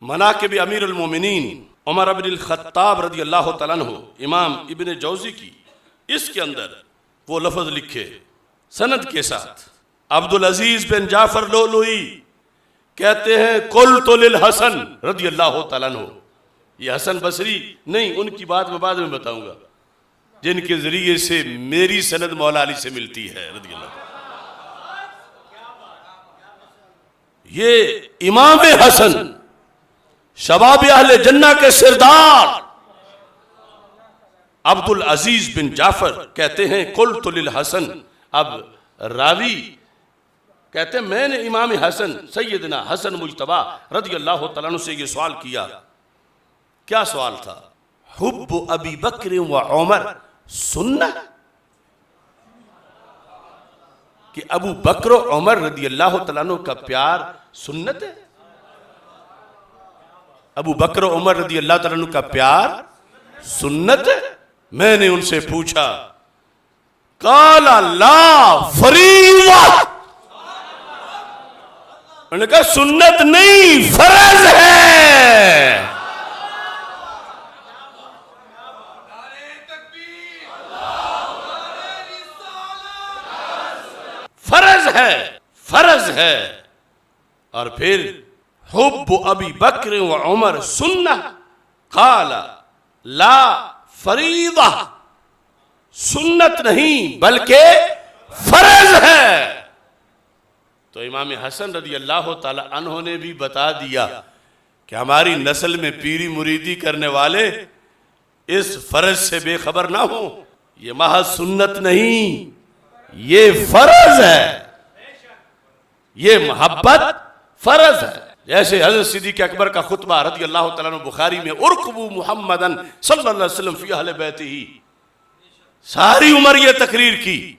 مناقب امیر المومنین عمر بن الخطاب رضی اللہ تعالیٰ عنہ امام ابن جوزی کی اس کے اندر وہ لفظ لکھے سند کے ساتھ. عبدالعزیز بن جعفر لؤلؤی کہتے ہیں قلت للحسن رضی اللہ تعالیٰ عنہ. یہ حسن بصری نہیں، ان کی بات میں بعد میں بتاؤں گا جن کے ذریعے سے میری سند مولا علی سے ملتی ہے رضی اللہ. یہ امام حسن شباب اہل جنہ کے سردار عبدالعزیز بن جعفر کہتے ہیں قلت للحسن. اب راوی کہتے ہیں میں نے امام حسن سیدنا حسن مجتبی رضی اللہ تعالیٰ عنہ سے یہ سوال کیا. کیا سوال تھا؟ حب ابی بکر و عمر سنہ، کہ ابو بکر و عمر رضی اللہ تعالیٰ عنہ کا پیار سنت ہے. ابو بکر و عمر رضی اللہ تعالیٰ عنہ کا پیار سنت ہے. میں نے ان سے پوچھا قال لا فریضہ، انہوں نے کہا سنت نہیں فرض ہے. فرض ہے، فرض ہے. اور پھر حب ابی بکر و عمر سنہ قال لا فریضہ، سنت نہیں بلکہ فرض ہے. تو امام حسن رضی اللہ تعالی عنہ نے بھی بتا دیا کہ ہماری نسل میں پیری مریدی کرنے والے اس فرض سے بے خبر نہ ہوں. یہ محض سنت نہیں، یہ فرض ہے، یہ محبت فرض ہے. جیسے حضرت صدیق اکبر کا خطبہ رضی اللہ تعالیٰ عنہ بخاری میں ارقبوا محمدًا صلی اللہ علیہ وسلم فی اہل بیتہ، ساری عمر یہ تقریر کی.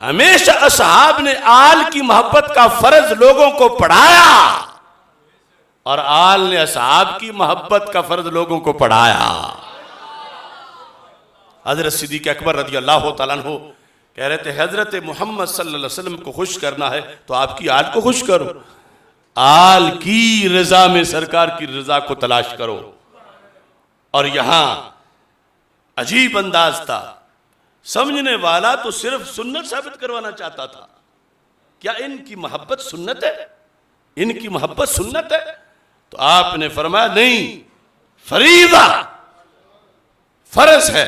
ہمیشہ اصحاب نے آل کی محبت کا فرض لوگوں کو پڑھایا اور آل نے اصحاب کی محبت کا فرض لوگوں کو پڑھایا. حضرت صدیق اکبر رضی اللہ تعالیٰ عنہ کہہ رہے تھے حضرت محمد صلی اللہ علیہ وسلم کو خوش کرنا ہے تو آپ کی آل کو خوش کرو، آل کی رضا میں سرکار کی رضا کو تلاش کرو. اور یہاں عجیب انداز تھا، سمجھنے والا تو صرف سنت ثابت کروانا چاہتا تھا. کیا ان کی محبت سنت ہے؟ ان کی محبت سنت ہے؟ تو آپ نے فرمایا نہیں، فریضہ، فرض ہے.